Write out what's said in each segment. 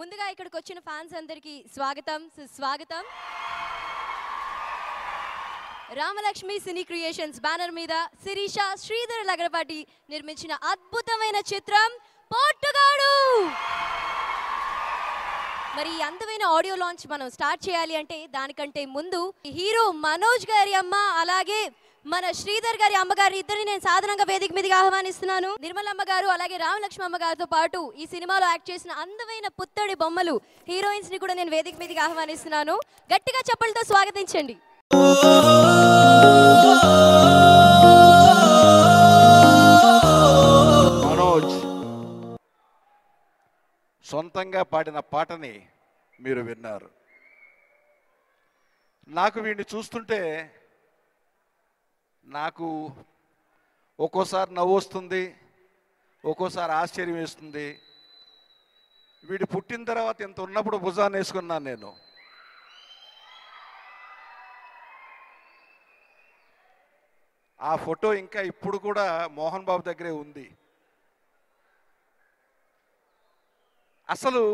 ముందుగా ఇక్కడికి వచ్చిన ఫ్యాన్స్ అందరికీ స్వాగతం సుస్వాగతం. రామలక్ష్మి సినీ క్రియేషన్స్ బ్యానర్ మీద శిరీష శ్రీధర్ లగడపాటి నిర్మించిన అద్భుతమైన చిత్రం పోటుగాడు. మరి ఈ అందమైన ఆడియో లాంచ్ మనం స్టార్ట్ చేయాలి అంటే దానికంటే ముందు హీరో మనోజ్ గారి అమ్మ అలాగే మన శ్రీధర్ గారి అమ్మగారి ఇద్దరిని నేను సాధారణంగా వేదిక మీదకి ఆహ్వానిస్తున్నాను. నిర్మలమ్మ గారు అలాగే రామలక్ష్మి అమ్మ గారితో పాటు ఈ సినిమాలో యాక్ట్ చేసిన అందమైన పుత్తడి బొమ్మలు హీరోయిన్స్ ని కూడా నేను వేదిక మీదకి ఆహ్వానిస్తున్నాను. గట్టిగా చప్పలతో స్వాగతించండి. మనోజ్ సొంతంగా పాడిన పాటని మీరు విన్నారు. నాకు వీడిని చూస్తుంటే నాకు ఒక్కోసారి నవ్వు వస్తుంది, ఒక్కోసారి ఆశ్చర్యం వేస్తుంది. వీడు పుట్టిన తర్వాత ఇంత ఉన్నప్పుడు భుజాన్ని వేసుకున్నాను నేను. ఆ ఫోటో ఇంకా ఇప్పుడు కూడా మోహన్ బాబు దగ్గరే ఉంది. అసలు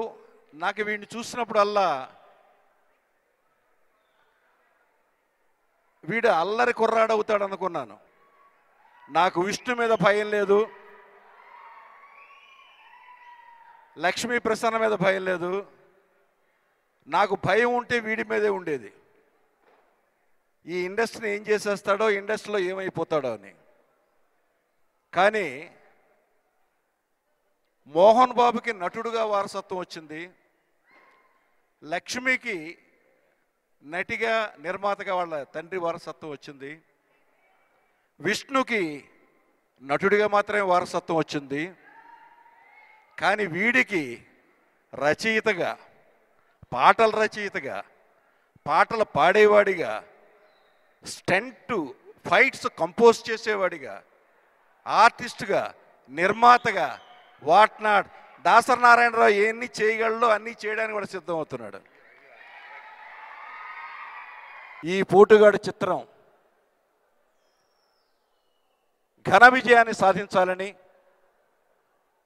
నాకు వీడిని చూసినప్పుడల్లా వీడు అల్లరి కుర్రాడవుతాడు అనుకున్నాను. నాకు విష్ణు మీద భయం లేదు, లక్ష్మీ ప్రసన్న మీద భయం లేదు. నాకు భయం ఉంటే వీడి మీదే ఉండేది. ఈ ఇండస్ట్రీని ఏం చేసేస్తాడో, ఇండస్ట్రీలో ఏమైపోతాడో అని. కానీ మోహన్ బాబుకి నటుడుగా వారసత్వం వచ్చింది, లక్ష్మికి నటిగా నిర్మాతగా వాళ్ళ తండ్రి వారసత్వం వచ్చింది, విష్ణుకి నటుడిగా మాత్రమే వారసత్వం వచ్చింది. కానీ వీడికి రచయితగా, పాటల రచయితగా, పాటలు పాడేవాడిగా, స్టంట్ ఫైట్స్ కంపోజ్ చేసేవాడిగా, ఆర్టిస్టుగా, నిర్మాతగా, వాట్నాడ్ దాసరి నారాయణరావు ఎన్ని చేయగలడో అన్నీ చేయడానికి కూడా సిద్ధమవుతున్నాడు. ఈ పోటుగాడు చిత్రం ఘన విజయాన్ని సాధించాలని,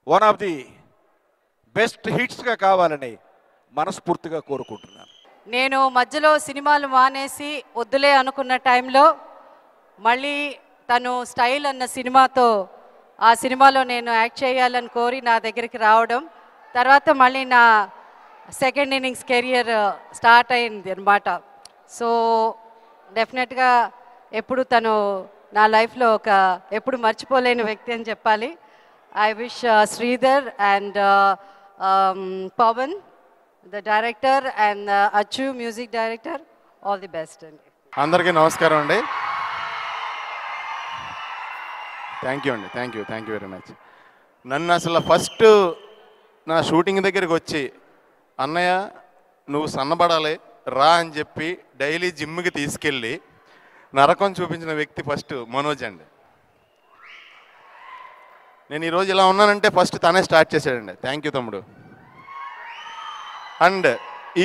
వన్ ఆఫ్ ది బెస్ట్ హిట్స్గా కావాలని మనస్ఫూర్తిగా కోరుకుంటున్నాను. నేను మధ్యలో సినిమాలు మానేసి వద్దులే అనుకున్న టైంలో మళ్ళీ తను స్టైల్ అన్న సినిమాతో ఆ సినిమాలో నేను యాక్ట్ చేయాలని కోరి నా దగ్గరికి రావడం, తర్వాత మళ్ళీ నా సెకండ్ ఇన్నింగ్స్ కెరియర్ స్టార్ట్ అయింది అనమాట. సో డెఫినెట్గా ఎప్పుడు తను నా లైఫ్లో ఒక ఎప్పుడు మర్చిపోలేని వ్యక్తి అని చెప్పాలి. I wish Sridhar and Pawan the director and Achu music director all the best అండి. అందరికీ నమస్కారం అండి. థ్యాంక్ యూ అండి, థ్యాంక్ యూ వెరీ మచ్. నన్ను అసలు ఫస్ట్ నా షూటింగ్ దగ్గరికి వచ్చి అన్నయ్య నువ్వు సన్నబడాలి రా అని చెప్పి డైలీ జిమ్కి తీసుకెళ్ళి నరకం చూపించిన వ్యక్తి ఫస్ట్ మనోజ్ అండి. నేను ఈరోజు ఇలా ఉన్నానంటే ఫస్ట్ తనే స్టార్ట్ చేశాడండి. థ్యాంక్ యూ తమ్ముడు. అండ్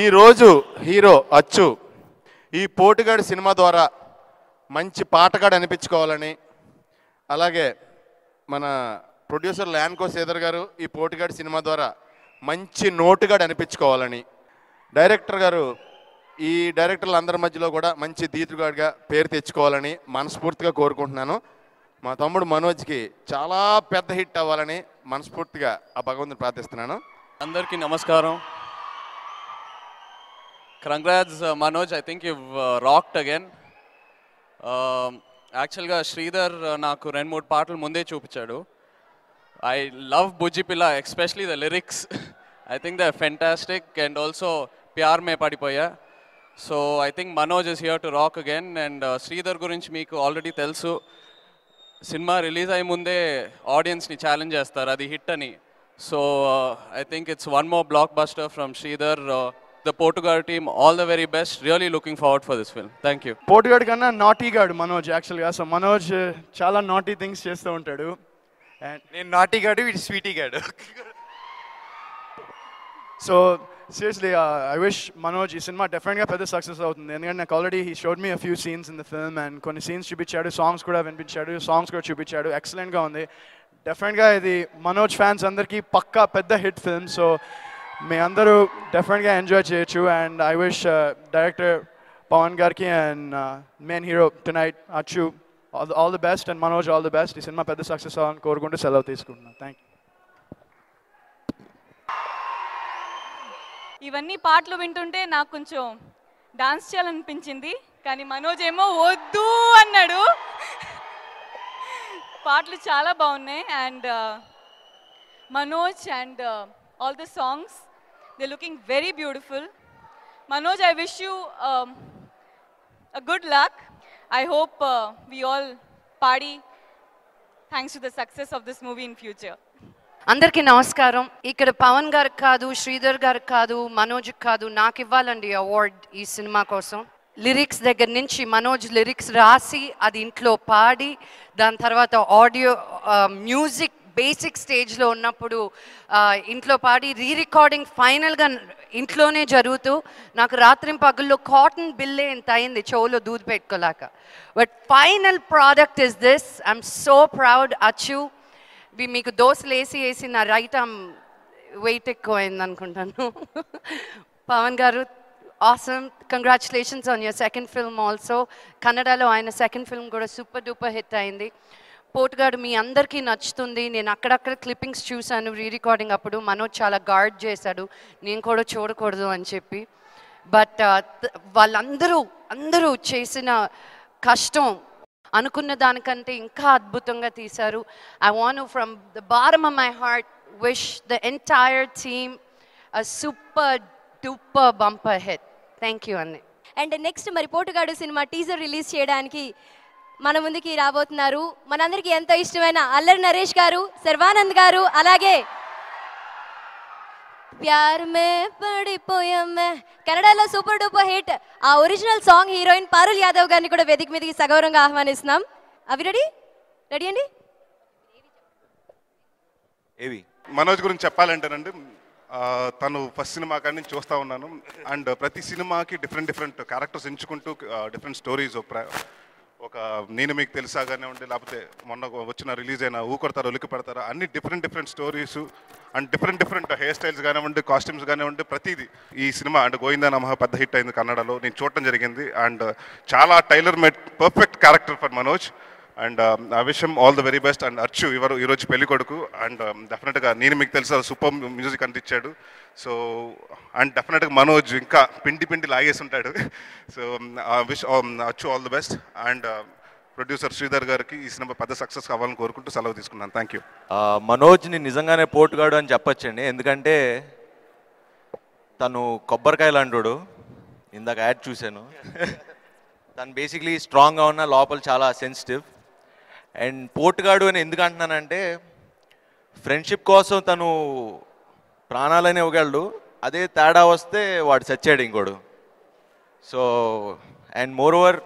ఈరోజు హీరో అచ్చు ఈ పోటుగాడు సినిమా ద్వారా మంచి పాటగాడు అనిపించుకోవాలని, అలాగే మన ప్రొడ్యూసర్ ల్యాన్కో శ్రీధర్ గారు ఈ పోటుగాడు సినిమా ద్వారా మంచి నోటుగాడు అనిపించుకోవాలని, డైరెక్టర్ గారు ఈ డైరెక్టర్లు అందరి మధ్యలో కూడా మంచి దీతుగాడిగా పేరు తెచ్చుకోవాలని మనస్ఫూర్తిగా కోరుకుంటున్నాను. మా తమ్ముడు మనోజ్కి చాలా పెద్ద హిట్ అవ్వాలని మనస్ఫూర్తిగా ఆ భగవంతుని ప్రార్థిస్తున్నాను. అందరికీ నమస్కారం. Congrats Manoj, I think you've rocked again. యాక్చువల్గా శ్రీధర్ నాకు 2-3 పాటలు ముందే చూపించాడు. I love Bujji Pilla, especially the lyrics. I think they fantastic and also ప్యార్ మే పడిపోయా. So I think Manoj is here to rock again. And Sridhar గురించి మీకు ఆల్రెడీ తెలుసు, సినిమా రిలీజ్ అయ్యే ముందే ఆడియన్స్ని ఛాలెంజ్ చేస్తారు అది హిట్ అని. So I think it's one more blockbuster from Sridhar. The Potugadu team all the very best. Really looking forward for this film. Thank you. Potugadu కన్నా నాటీ గాడు మనోజ్ యాక్చువల్గా. సో మనోజ్ చాలా నాటీ థింగ్స్ చేస్తూ ఉంటాడు. అండ్ నేను నాటీ గాడు, వీడు స్వీటీ గాడు. So seriously, I wish Manoj ఈ సినిమా డెఫినెట్గా పెద్ద సక్సెస్ అవుతుంది. ఎందుకంటే నాకు already he showed me a few scenes in the film and కొన్ని సీన్స్ చూపించాడు, సాంగ్స్ కూడా వినిపించాడు, సాంగ్స్ కూడా చూపించాడు. ఎక్సలెంట్గా ఉంది. డెఫినెట్గా ఇది మనోజ్ ఫ్యాన్స్ అందరికీ పక్కా పెద్ద హిట్ ఫిల్మ్. సో మీ అందరూ డెఫినెట్గా ఎంజాయ్ చేయొచ్చు. And I wish director Pawan గారికి and main hero tonight Achu all the best, and Manoj all the best. ఈ సినిమా పెద్ద సక్సెస్ అవ్వాలని కోరుకుంటూ సెలవు తీసుకుంటున్నాను. Thank you. ఇవన్నీ పాటలు వింటుంటే నాకు కొంచెం డాన్స్ చేయాలనిపించింది, కానీ మనోజ్ ఏమో వద్దు అన్నాడు. పాటలు చాలా బాగున్నాయి. And Manoj and all the songs they looking very beautiful. Manoj, I wish you a good luck. I hope we all party thanks to the success of this movie in future. అందరికీ నమస్కారం. ఇక్కడ పవన్ గారికి కాదు, శ్రీధర్ గారికి కాదు, మనోజ్కి కాదు, నాకు ఇవ్వాలండి అవార్డ్ ఈ సినిమా కోసం. లిరిక్స్ దగ్గర నుంచి మనోజ్ లిరిక్స్ రాసి అది ఇంట్లో పాడి, దాని తర్వాత ఆడియో మ్యూజిక్ బేసిక్ స్టేజ్లో ఉన్నప్పుడు ఇంట్లో పాడి, రీ రికార్డింగ్ ఫైనల్గా ఇంట్లోనే జరుగుతూ నాకు రాత్రి పగుల్లో కాటన్ బిల్లే ఇంత అయింది చెవులో దూది పెట్టుకోలేక. But final product is this. I'm so proud. Achu మీకు దోశలు వేసి నా రైట్ ఆర్మ్ వెయిట్ ఎక్కువైంది అనుకుంటాను. పవన్ గారు awesome. Congratulations on your second film also. కన్నడలో ఆయన సెకండ్ ఫిల్మ్ కూడా సూపర్ డూపర్ హిట్ అయింది. పోటుగాడు మీ అందరికీ నచ్చుతుంది. నేను అక్కడక్కడ క్లిప్పింగ్స్ చూశాను రీ రికార్డింగ్ అప్పుడు. మనోజ్ చాలా గార్డ్ చేశాడు, నేను కూడా చూడకూడదు అని చెప్పి. బట్ వాళ్ళందరూ చేసిన కష్టం అనుకున్న దానికంటే ఇంకా అద్భుతంగా తీశారు. I want from the bottom of my heart wish the entire team a super duper bumper hit. Thank you అండి. అండ్ నెక్స్ట్ మరి పోటుగాడు సినిమా టీజర్ రిలీజ్ చేయడానికి మన ముందుకి రాబోతున్నారు మనందరికీ ఎంతో ఇష్టమైన అల్లరి నరేష్ గారు, శర్వానంద్ గారు, అలాగే ప్యార్ మే పడిపోయామే కన్నడలో సూపర్ డూపర్ హిట్ ఆ original song heroine Parul Yadav గారిని కూడా వేదిక మీదకి సగౌరవంగా ఆహ్వానిస్తున్నాం. అవి రెడీ అండి. ఏవి మనోజ్ గురించి చెప్పాలంటేనండి, తను ఫస్ట్ సినిమా కాడి నుంచి చూస్తూ ఉన్నాను. అండ్ ప్రతి సినిమాకి డిఫరెంట్ క్యారెక్టర్స్ ఎంచుకుంటూ డిఫరెంట్ స్టోరీస్, ఒక నేను మీకు తెలుసా కానివ్వండి, లేకపోతే మొన్న వచ్చిన రిలీజ్ అయిన ఊకొడతారు ఉలికి పెడతారు, అన్ని different stories and different hair styles కానివ్వండి, కాస్ట్యూమ్స్ కానివ్వండి, ప్రతిదీ ఈ సినిమా అంటే గోవిందా నమః పెద్ద హిట్ అయింది కన్నడలో. నేను చూడటం జరిగింది. అండ్ చాలా tailor made perfect character for Manoj. And I wish him all the very best. And Achu ఈరోజు పెళ్లి కొడుకు. అండ్ డెఫినెట్గా నేను మీకు తెలుసా సూపర్ మ్యూజిక్ అందించాడు. సో అండ్ డెఫినెట్గా మనోజ్ ఇంకా పిండి లాగేసి ఉంటాడు. So I wish Achu all the best. And producer Sridhar గారికి ఈ సినిమా పెద్ద సక్సెస్ కావాలని కోరుకుంటూ సెలవు తీసుకున్నాను. Thank you. మనోజ్ని నిజంగానే పోటుగాడు అని చెప్పచ్చండి. ఎందుకంటే తను కొబ్బరికాయ లాంటోడు. ఇందాక యాడ్ చూశాను. తను బేసిక్లీ స్ట్రాంగ్గా ఉన్న, లోపల చాలా సెన్సిటివ్. అండ్ పోటుగాడు అని ఎందుకు అంటున్నానంటే, ఫ్రెండ్షిప్ కోసం తను ప్రాణాలనే ఇవ్వగలడు, అదే తేడా వస్తే వాడు చచ్చాడు ఇంకోడు. So and more over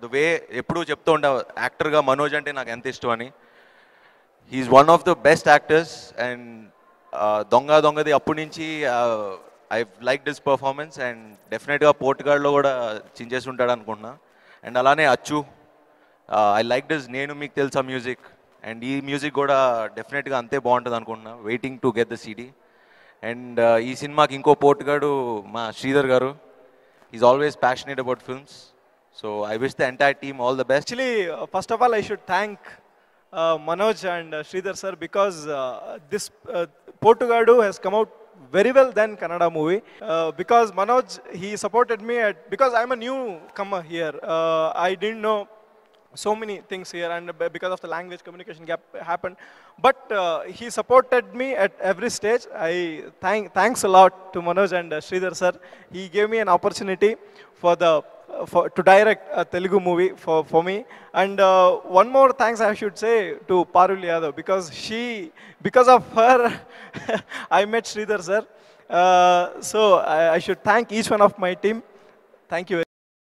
the way ఎప్పుడూ చెప్తూ ఉంటా యాక్టర్గా మనోజ్ అంటే నాకు ఎంత ఇష్టం అని. He's one of the best actors. And దొంగది అప్పటి నుంచి I like this performance. And డెఫినెట్గా పోటుగాడులో కూడా చించేసి ఉంటాడు అనుకుంటున్నా. అండ్ అలానే అచ్చు, ఐ లైక్ దిస్ నేను మీకు తెలుసా మ్యూజిక్. అండ్ ఈ మ్యూజిక్ కూడా డెఫినెట్గా అంతే బాగుంటుంది అనుకుంటున్నా. Waiting to get the CD. And ఈ సినిమాకి ఇంకో పోటుగాడు మా శ్రీధర్ గారు. Is always passionate about films. So I wish the entire team all the best. Actually, first of all, I should thank Manoj and Sridhar sir, because this Potugadu has come out very well than Kannada movie. Because Manoj, he supported me because I'm a newcomer here. I didn't know so many things here, and because of the language communication gap happened. But he supported me at every stage. I thanks a lot to Manoj and Sridhar sir. He gave me an opportunity to direct a Telugu movie for me. And one more thanks I should say to Parul Yadav, because of her I met Sridhar sir. So I should thank each one of my team. Thank you.